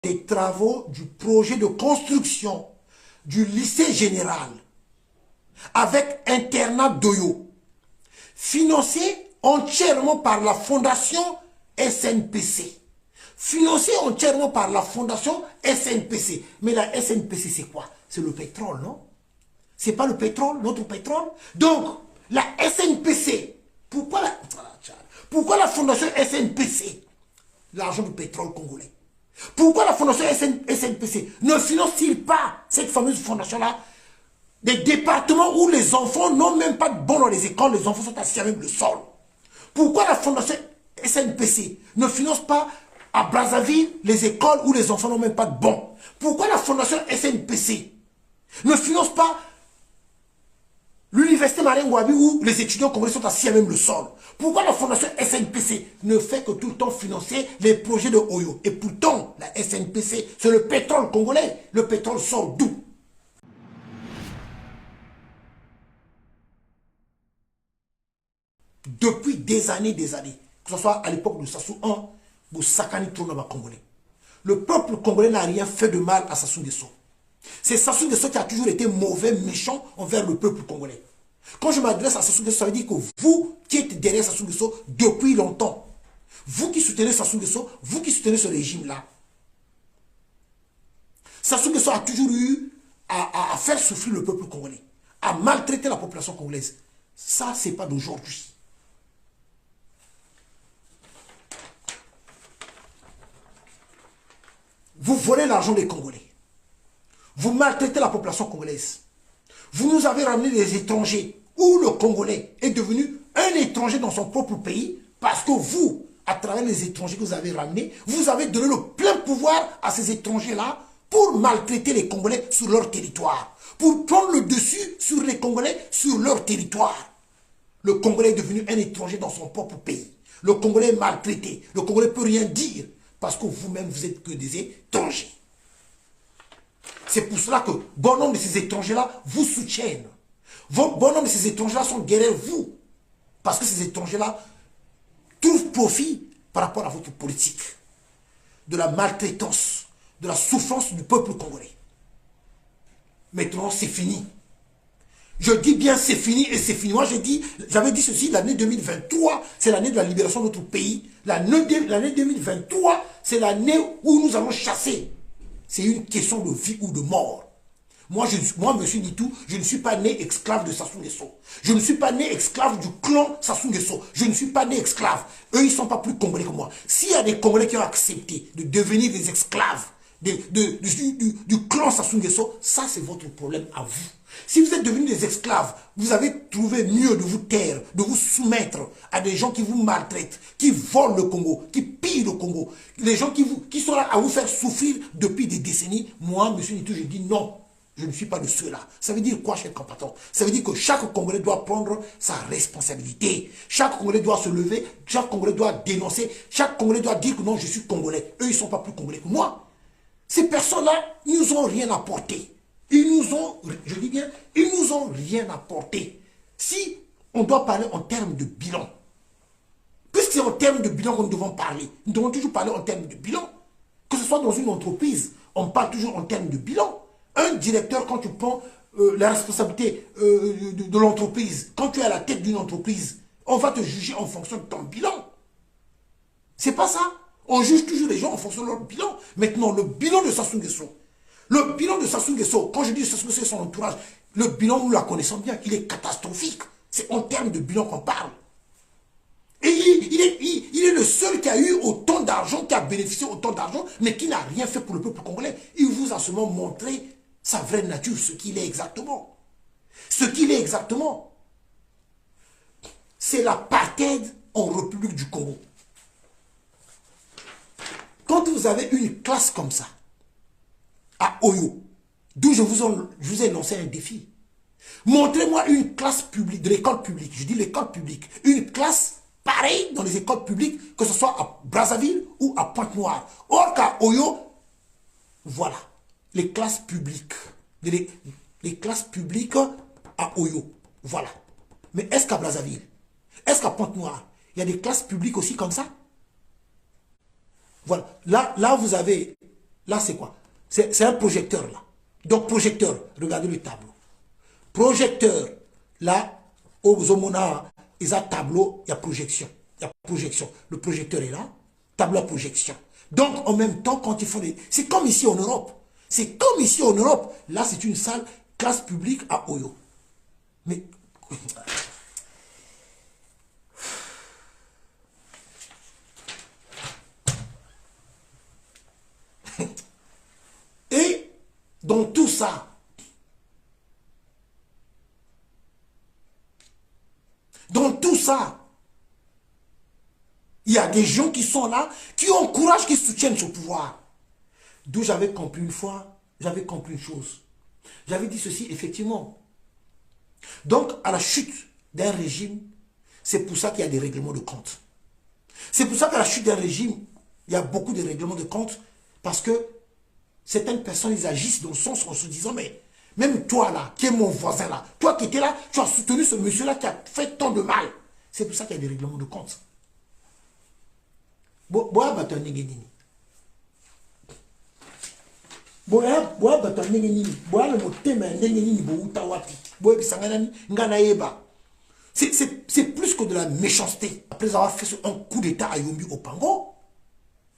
des travaux du projet de construction du lycée général avec internat d'Oyo, financé entièrement par la fondation SNPC. Financé entièrement par la fondation SNPC. Mais la SNPC, c'est quoi? C'est le pétrole, non? C'est pas le pétrole, notre pétrole? Donc, la SNPC, pourquoi la fondation SNPC? L'argent du pétrole congolais. Pourquoi la fondation SNPC ne finance-t-il pas cette fameuse fondation-là? Des départements où les enfants n'ont même pas de bon dans les écoles, les enfants sont assis à même le sol. Pourquoi la fondation SNPC ne finance pas à Brazzaville les écoles où les enfants n'ont même pas de bon? Pourquoi la fondation SNPC ne finance pas l'université Marien Ngouabi où les étudiants congolais sont assis à même le sol? Pourquoi la fondation SNPC ne fait que tout le temps financer les projets de Oyo? Et pourtant, la SNPC, c'est le pétrole congolais. Le pétrole sort d'où? Depuis des années, que ce soit à l'époque de Sassou 1, ou Sakani Tournaba congolais. Le peuple congolais n'a rien fait de mal à Sassou Nguesso. C'est Sassou Nguesso qui a toujours été mauvais, méchant envers le peuple congolais. Quand je m'adresse à Sassou Nguesso, ça veut dire que vous qui êtes derrière Sassou Nguesso depuis longtemps, vous qui soutenez Sassou Nguesso, vous qui soutenez ce régime-là, Sassou Nguesso a toujours eu à faire souffrir le peuple congolais, à maltraiter la population congolaise. Ça, c'est pas d'aujourd'hui. Vous volez l'argent des Congolais. Vous maltraitez la population congolaise. Vous nous avez ramené des étrangers où le Congolais est devenu un étranger dans son propre pays parce que vous, à travers les étrangers que vous avez ramenés, vous avez donné le plein pouvoir à ces étrangers-là pour maltraiter les Congolais sur leur territoire, pour prendre le dessus sur les Congolais sur leur territoire. Le Congolais est devenu un étranger dans son propre pays. Le Congolais est maltraité. Le Congolais ne peut rien dire. Parce que vous-même, vous êtes que des étrangers. C'est pour cela que bon nombre de ces étrangers-là vous soutiennent. Bon nombre de ces étrangers-là sont derrière vous. Parce que ces étrangers-là trouvent profit par rapport à votre politique. De la maltraitance, de la souffrance du peuple congolais. Maintenant, c'est fini. Je dis bien c'est fini et c'est fini. Moi, j'avais dit ceci, l'année 2023, c'est l'année de la libération de notre pays. L'année 2023, c'est l'année où nous allons chasser. C'est une question de vie ou de mort. Moi, monsieur Nitou, je ne suis pas né esclave de Sassou Nguesso. Je ne suis pas né esclave du clan Sassou Nguesso. Je ne suis pas né esclave. Eux, ils ne sont pas plus congolais que moi. S'il y a des Congolais qui ont accepté de devenir des esclaves du clan Sassou Nguesso, ça, c'est votre problème à vous. Si vous êtes devenus des esclaves, vous avez trouvé mieux de vous taire, de vous soumettre à des gens qui vous maltraitent, qui volent le Congo, qui pillent le Congo, les gens qui sont là à vous faire souffrir depuis des décennies. Moi, monsieur Nitou, je dis non, je ne suis pas de ceux-là. Ça veut dire quoi, cher compatriote? Ça veut dire que chaque Congolais doit prendre sa responsabilité. Chaque Congolais doit se lever, chaque Congolais doit dénoncer, chaque Congolais doit dire que non, je suis Congolais. Eux, ils ne sont pas plus Congolais que moi. Ces personnes-là, ils nous ont rien apporté. Ils nous ont, je dis bien, ils nous ont rien apporté. Si on doit parler en termes de bilan, puisque c'est en termes de bilan que nous devons parler, nous devons toujours parler en termes de bilan. Que ce soit dans une entreprise, on parle toujours en termes de bilan. Un directeur, quand tu prends la responsabilité de l'entreprise, quand tu es à la tête d'une entreprise, on va te juger en fonction de ton bilan. C'est pas ça. On juge toujours les gens en fonction de leur bilan. Maintenant, le bilan de Sassou Nguesso, le bilan de Sassou Nguesso, quand je dis Sassou Nguesso et son entourage, le bilan, nous la connaissons bien, il est catastrophique. C'est en termes de bilan qu'on parle. Et il est le seul qui a eu autant d'argent, qui a bénéficié autant d'argent, mais qui n'a rien fait pour le peuple congolais. Il vous a seulement montré sa vraie nature, ce qu'il est exactement. Ce qu'il est exactement. C'est l'apartheid en République du Congo. Quand vous avez une classe comme ça, à Oyo, d'où je vous ai lancé un défi. Montrez-moi une classe publique, de l'école publique, je dis l'école publique, une classe pareille dans les écoles publiques, que ce soit à Brazzaville ou à Pointe-Noire. Or qu'à Oyo, voilà, les classes publiques, les classes publiques à Oyo, voilà. Mais est-ce qu'à Brazzaville, est-ce qu'à Pointe-Noire, il y a des classes publiques aussi comme ça? Voilà, là vous avez Là, c'est quoi? C'est un projecteur, là. Donc, projecteur, regardez le tableau. Projecteur, là, au Zomona, il y a tableau, il y a projection. Il y a projection. Le projecteur est là, tableau à projection. Donc, en même temps, quand ils font des... C'est comme ici en Europe. C'est comme ici en Europe. Là, c'est une salle, classe publique à Oyo. Mais... Et dans tout ça, il y a des gens qui sont là, qui ont courage, qui soutiennent ce pouvoir. D'où j'avais compris une fois, j'avais compris une chose. J'avais dit ceci, effectivement. Donc, à la chute d'un régime, c'est pour ça qu'il y a des règlements de compte. C'est pour ça qu'à la chute d'un régime, il y a beaucoup de règlements de compte, parce que certaines personnes, ils agissent dans le sens en se disant, mais même toi là, qui est mon voisin là, toi qui étais là, tu as soutenu ce monsieur-là qui a fait tant de mal. C'est pour ça qu'il y a des règlements de compte. Boya bato ndenge nini. Boya bato ndenge nini. Boya le motema ndenge nini bo uta wapi. Boya bisangana ngana yeba. C'est plus que de la méchanceté. Après avoir fait un coup d'état à Yombi Opango,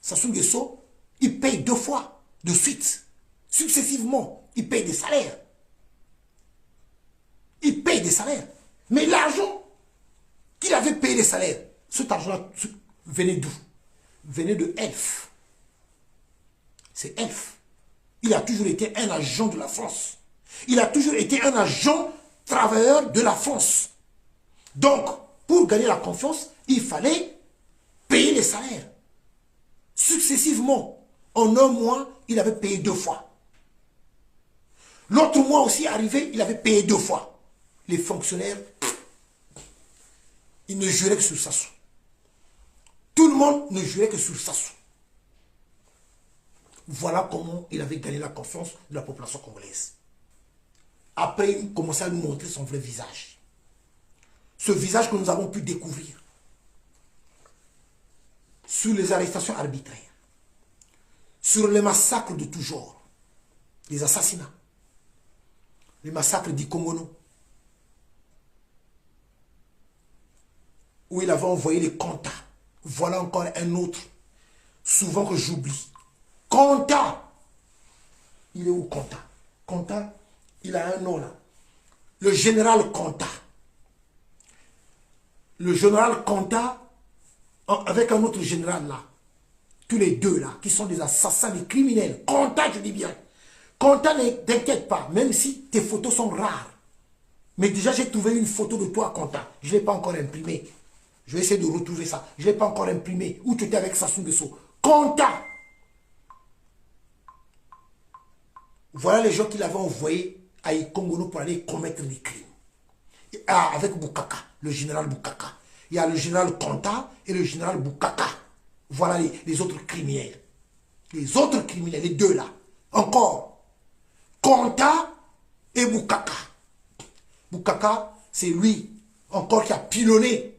Sassou Nguesso, il paye 2 fois de suite. Successivement, il paye des salaires. Il paye des salaires. Mais l'argent qu'il avait payé les salaires, cet argent-là venait d'où? Venait de Elf. C'est Elf. Il a toujours été un agent de la France. Il a toujours été un agent travailleur de la France. Donc, pour gagner la confiance, il fallait payer les salaires. Successivement, en un mois, il avait payé 2 fois. L'autre mois aussi arrivé, il avait payé 2 fois. Les fonctionnaires, ils ne juraient que sur Sassou. Tout le monde ne jurait que sur Sassou. Voilà comment il avait gagné la confiance de la population congolaise. Après, il commençait à nous montrer son vrai visage. Ce visage que nous avons pu découvrir sur les arrestations arbitraires, sur les massacres de tout genre, les assassinats, les massacres d'Ikongono, où il avait envoyé les Konta. Voilà encore un autre, souvent que j'oublie. Konta. Il est où Konta? Konta, il a un nom là. Le général Konta. Le général Konta, avec un autre général là. Tous les deux là, qui sont des assassins, des criminels. Konta, je dis bien. Konta, ne t'inquiète pas, même si tes photos sont rares. Mais déjà, j'ai trouvé une photo de toi, Konta. Je ne l'ai pas encore imprimée. Je vais essayer de retrouver ça. Je ne l'ai pas encore imprimé. Où tu étais avec Sassou Nguesso. Konta. Voilà les gens qu'il avait envoyés à Ikongono pour aller commettre des crimes. Ah, avec Boukaka, le général Boukaka. Il y a le général Konta et le général Boukaka. Voilà les autres criminels. Les autres criminels, les deux là. Encore. Konta et Boukaka. Boukaka, c'est lui encore qui a pilonné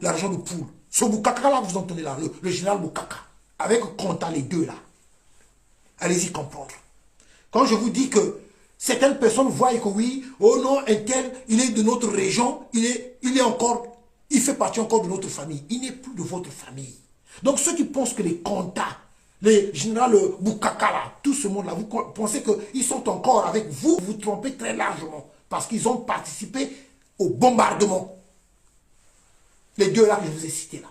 l'argent de poule. Ce Boukaka là, vous entendez là, le général Boukaka. Avec Konta, les deux là. Allez-y comprendre. Quand je vous dis que certaines personnes voient que oui, oh non, un tel, il est de notre région, il fait partie encore de notre famille. Il n'est plus de votre famille. Donc ceux qui pensent que les Konta, les généraux Boukaka là, tout ce monde là, vous pensez qu'ils sont encore avec vous, vous trompez très largement. Parce qu'ils ont participé au bombardement. Les deux là que je vous ai cités là.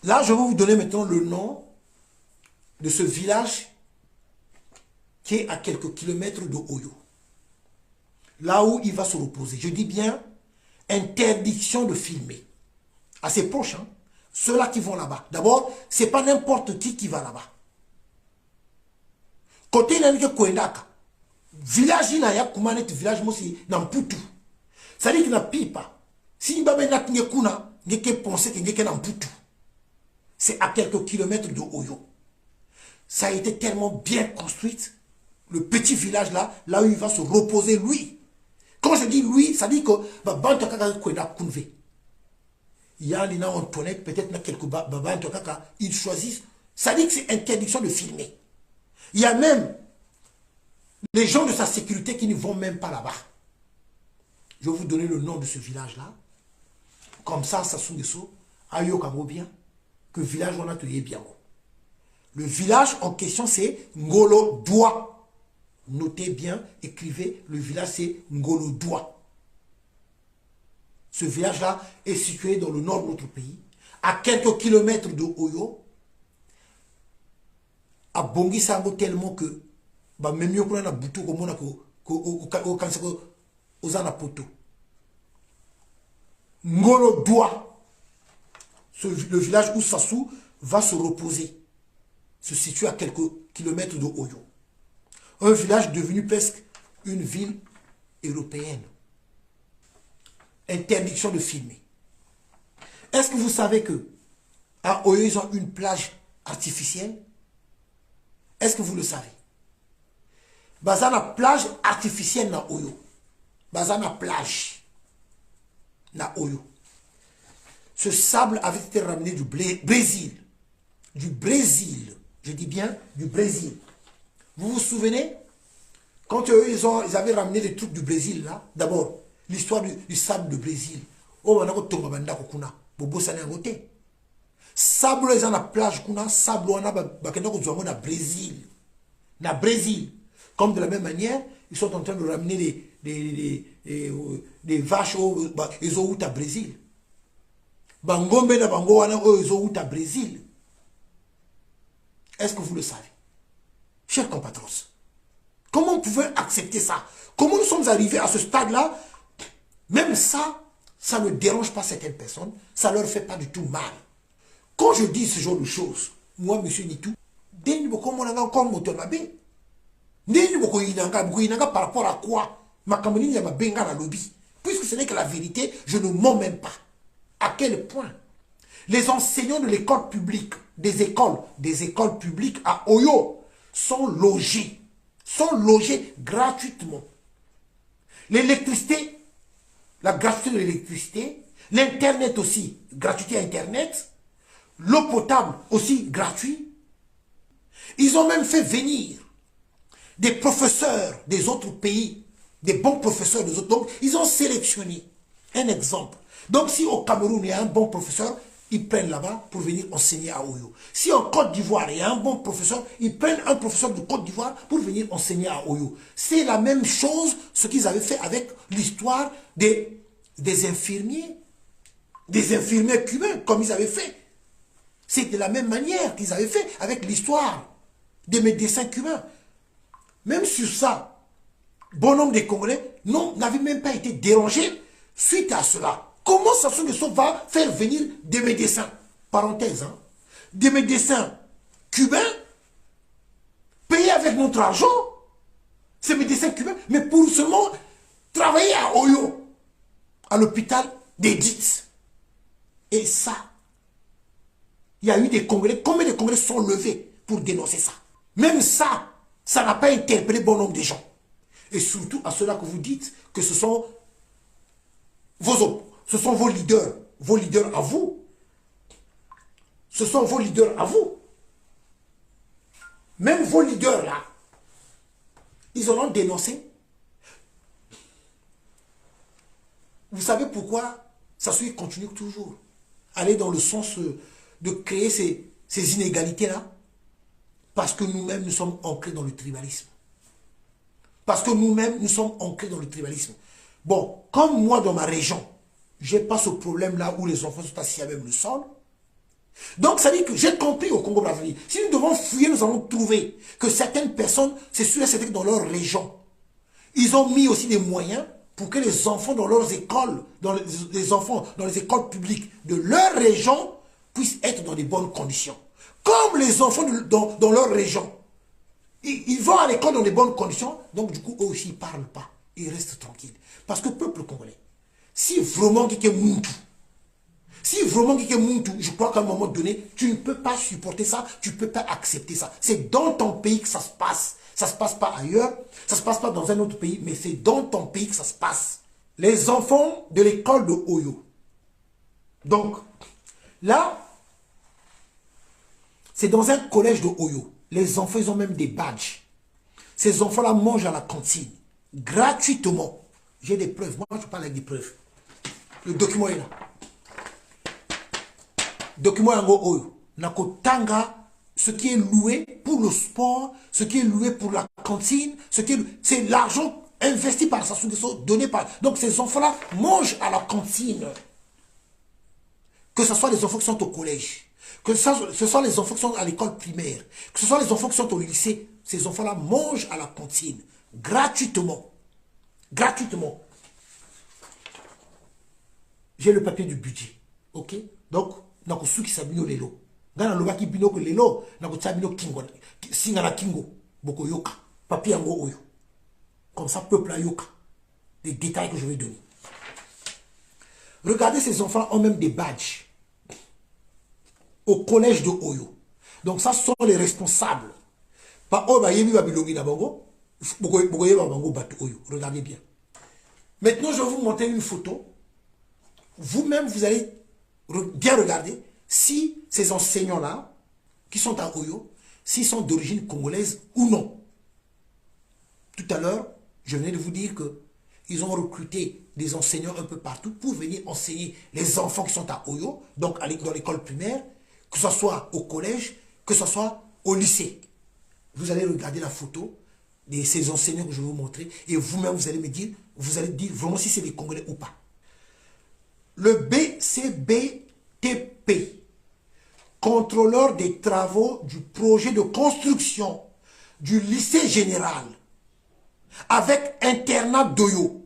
Là, je vais vous donner maintenant le nom de ce village qui est à quelques kilomètres de Oyo. Là où il va se reposer. Je dis bien, interdiction de filmer. Assez proche, hein. Ceux-là qui vont là-bas. D'abord, ce n'est pas n'importe qui va là-bas. Côté de Kouendaka, village il y a Koumanet, village aussi dans Poutou. Ça dit qu'il n'a pas. Si il n'y a pas de kuna, il n'y a pensé qu'il y a dans Poutou. C'est à quelques kilomètres de Oyo. Ça a été tellement bien construit. Le petit village là, là où il va se reposer lui. Quand je dis lui, ça dit que il y a les gens Antoinette, peut-être quelques babans, ils choisissent. Ça dit que c'est interdiction de filmer. Il y a même les gens de sa sécurité qui ne vont même pas là-bas. Je vais vous donner le nom de ce village-là. Comme ça, Sassou Nguesso, Ayo Kango bien, que village on a tué bien. Le village en question, c'est Ngolo Doua. Notez bien, écrivez, le village c'est Ngolo Doua. Ce village-là est situé dans le nord de notre pays, à quelques kilomètres de Oyo, à Bongi Sango tellement que, bah, même mieux qu'on a boutou comme on a aux poto. Ngolo Doua, le village où Sassou va se reposer, se situe à quelques kilomètres de Oyo. Un village devenu presque une ville européenne. Interdiction de filmer. Est-ce que vous savez que à Oyo, ils ont une plage artificielle? Est-ce que vous le savez? Bazana plage artificielle na Oyo. Bazana plage na Oyo. Ce sable avait été ramené du Brésil. Du Brésil. Je dis bien du Brésil. Vous vous souvenez? Quand ils avaient ramené les trucs du Brésil là, d'abord, l'histoire du sable du Brésil. Oh, on a tonga banda kokuna. Bobo sane ngote. Sable ils ont la plage kuna, sable on a bakenda ko na Brésil. Na Brésil. Comme de la même manière, ils sont en train de ramener des vaches ils ont à Brésil. Bangombe na bango wana ils ont à Brésil. Est-ce que vous le savez? Chers compatriotes, comment on pouvait accepter ça? Comment nous sommes arrivés à ce stade-là? Même ça, ça ne dérange pas certaines personnes, ça ne leur fait pas du tout mal. Quand je dis ce genre de choses, moi, monsieur Nitou, par rapport à quoi? Puisque ce n'est que la vérité, je ne mens même pas. À quel point les enseignants de l'école publique, des écoles publiques à Oyo, sont logés gratuitement. L'électricité, la gratuité de l'électricité, l'internet aussi, gratuité internet, l'eau potable aussi gratuit. Ils ont même fait venir des professeurs des autres pays, des bons professeurs des autres. Donc, ils ont sélectionné un exemple. Donc, si au Cameroun, il y a un bon professeur, ils prennent là-bas pour venir enseigner à Oyo. Si en Côte d'Ivoire, il y a un bon professeur, ils prennent un professeur de Côte d'Ivoire pour venir enseigner à Oyo. C'est la même chose, ce qu'ils avaient fait avec l'histoire des infirmiers cubains, comme ils avaient fait. C'est de la même manière qu'ils avaient fait avec l'histoire des médecins cubains. Même sur ça, bon nombre de Congolais n'avaient même pas été dérangés suite à cela. Comment Sassou Nguesso va faire venir des médecins, parenthèse, hein, des médecins cubains, payés avec notre argent, ces médecins cubains, mais pour seulement travailler à Oyo, à l'hôpital d'Edith. Et ça, il y a eu des Congolais, combien de Congolais sont levés pour dénoncer ça? Même ça, ça n'a pas interpellé bon nombre de gens. Et surtout à ceux-là que vous dites que ce sont vos leaders à vous. Ce sont vos leaders à vous. Même vos leaders là, ils en ont dénoncé. Vous savez pourquoi Sassou continue toujours aller dans le sens de créer ces inégalités-là? Parce que nous-mêmes, nous sommes ancrés dans le tribalisme. Parce que nous-mêmes, nous sommes ancrés dans le tribalisme. Bon, comme moi, dans ma région, je n'ai pas ce problème-là où les enfants sont assis à même le sol. Donc, ça veut dire que j'ai compris au Congo-Brazzaville. Si nous devons fouiller, nous allons trouver que certaines personnes, c'est sûr et certain que dans leur région, ils ont mis aussi des moyens pour que les enfants dans leurs écoles, les enfants dans les écoles publiques de leur région puissent être dans des bonnes conditions. Comme les enfants dans leur région, ils vont à l'école dans des bonnes conditions, donc du coup, eux aussi, ils ne parlent pas. Ils restent tranquilles. Parce que peuple congolais, si vraiment quelqu'un Muntu, je crois qu'à un moment donné, tu ne peux pas supporter ça, tu ne peux pas accepter ça. C'est dans ton pays que ça se passe. Ça ne se passe pas ailleurs, ça ne se passe pas dans un autre pays, mais c'est dans ton pays que ça se passe. Les enfants de l'école de Oyo. Donc, là, c'est dans un collège de Oyo. Les enfants, ils ont même des badges. Ces enfants-là mangent à la cantine, gratuitement. J'ai des preuves. Moi, je parle avec des preuves. Le document est là. Document yango oyo. Nakotanga, ce qui est loué pour le sport, ce qui est loué pour la cantine, c'est l'argent investi par Sassou Nguesso, donné par... Donc ces enfants-là mangent à la cantine. Que ce soit les enfants qui sont au collège, que ce soit les enfants qui sont à l'école primaire, que ce soit les enfants qui sont au lycée, ces enfants-là mangent à la cantine, gratuitement. Gratuitement. J'ai le papier du budget. Ok? Donc, nakosu qui sabino lelo. Gana loba ki bino ko lelo, nako sabino kingo. Singa na kingo. Boko yoka. Papier yango oyo. Comme ça, peuple a yoka. Des détails que je vais donner. Regardez, ces enfants ont même des badges. Au collège de Oyo. Donc, ça sont les responsables. Regardez bien. Maintenant, je vais vous montrer une photo. Vous-même, vous allez bien regarder si ces enseignants-là, qui sont à Oyo, s'ils sont d'origine congolaise ou non. Tout à l'heure, je venais de vous dire qu'ils ont recruté des enseignants un peu partout pour venir enseigner les enfants qui sont à Oyo, donc dans l'école primaire, que ce soit au collège, que ce soit au lycée. Vous allez regarder la photo de ces enseignants que je vais vous montrer et vous-même, vous allez me dire, vous allez dire vraiment si c'est des Congolais ou pas. Le BCBTP, contrôleur des travaux du projet de construction du lycée général, avec internat d'Oyo,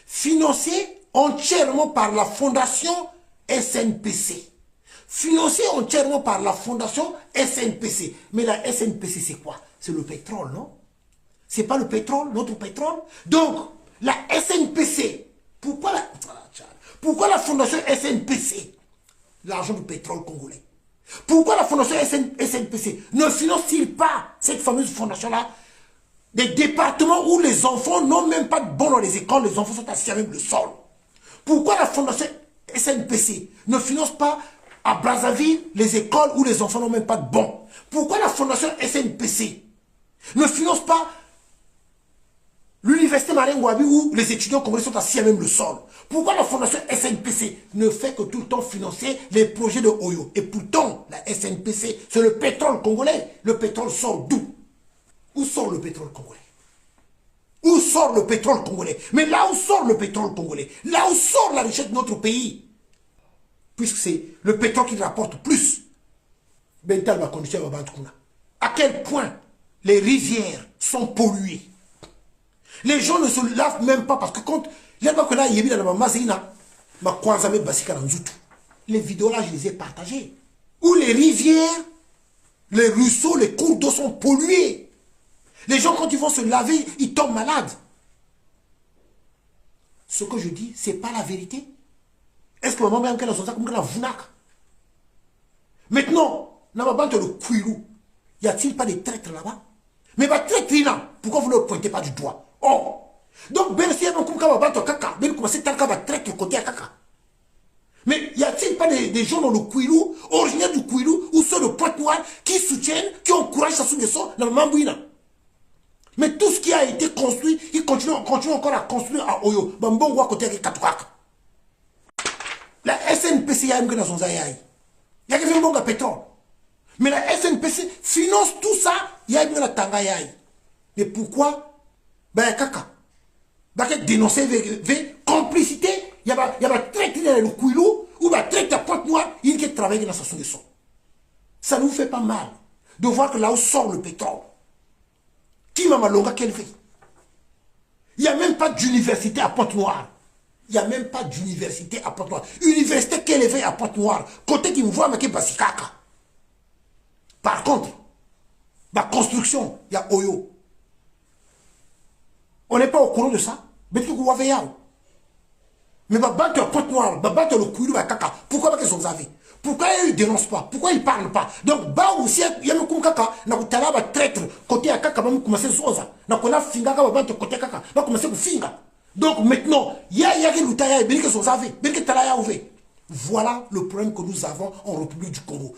financé entièrement par la fondation SNPC. Financé entièrement par la fondation SNPC. Mais la SNPC, c'est quoi? C'est le pétrole, non? C'est pas le pétrole, notre pétrole? Donc, la SNPC, pourquoi la fondation SNPC? L'argent du pétrole congolais. Pourquoi la fondation SNPC ne finance-t-il pas cette fameuse fondation-là? Des départements où les enfants n'ont même pas de bon dans les écoles, les enfants sont assis avec le sol. Pourquoi la fondation SNPC ne finance pas à Brazzaville les écoles où les enfants n'ont même pas de bon? Pourquoi la fondation SNPC ne finance pas l'université Marine Ngouabi où les étudiants congolais sont assis à même le sol? Pourquoi la fondation SNPC ne fait que tout le temps financer les projets de Oyo? Et pourtant, la SNPC, c'est le pétrole congolais. Le pétrole sort d'où? Où sort le pétrole congolais? Où sort le pétrole congolais? Mais là où sort le pétrole congolais, là où sort la richesse de notre pays, puisque c'est le pétrole qui rapporte plus. À quel point les rivières sont polluées. Les gens ne se lavent même pas parce que quand les vidéos là, je les ai partagées. Où les rivières, les ruisseaux, les cours d'eau sont pollués. Les gens, quand ils vont se laver, ils tombent malades. Ce que je dis, ce n'est pas la vérité. Est-ce que maman m'a dit comme la vunak? Maintenant, dans ma bande le Kouirou, y a-t-il pas des traîtres là-bas? Mais ma traître là, pourquoi vous ne le pointez pas du doigt? Oh! Donc, ben si on comme ma caca, ben commencer tant qu'à traître côté à caca. Mais y a-t-il pas des gens dans le Kouirou, originaires du Kouirou, ou ceux de Pointe-Noire, qui soutiennent, qui encouragent Sassou Nguesso dans le Mambouina? Mais tout ce qui a été construit, il continue encore à construire à Oyo. Bambongo à côté de Katouak. La SNPC, il y a un peu dans son zaïaï. Il y a quelqu'un qui a pétrole. Mais la SNPC finance tout ça, il y a un peu dans Tangaïaï. Mais pourquoi? Ben, kaka. Ben, dénoncer complicité, il y a traité dans le Kouilou, ou traité à Pointe-Noire, il qui travaille dans sa solution. Ça ne vous fait pas mal de voir que là où sort le pétrole, qui m'a malonga qu'elle fait? Il n'y a même pas d'université à Pointe-Noire. Il n'y a même pas d'université à Pointe-Noire. Université qu'elle fait à Pointe-Noire. Côté qui me voit, mais qui est Basikaka. Par contre, la construction, il y a Oyo. On n'est pas au courant de ça. Mais tu vois, mais battre à Pointe-Noire, battre le Kouilou à Kaka. Pourquoi ils sont avis? Pourquoi ils ne dénoncent pas? Pourquoi ils ne parlent pas? Donc, bah aussi, il y a un kaka, na kutala ba traître côté à Kaka, va commencer soza. Na kona finga ka ba côté Kaka, va commencer ku finga. Donc maintenant, il y a qui l'utaya et bien que sont avis, bien que talaya ouvé. Voilà le problème que nous avons en République du Congo.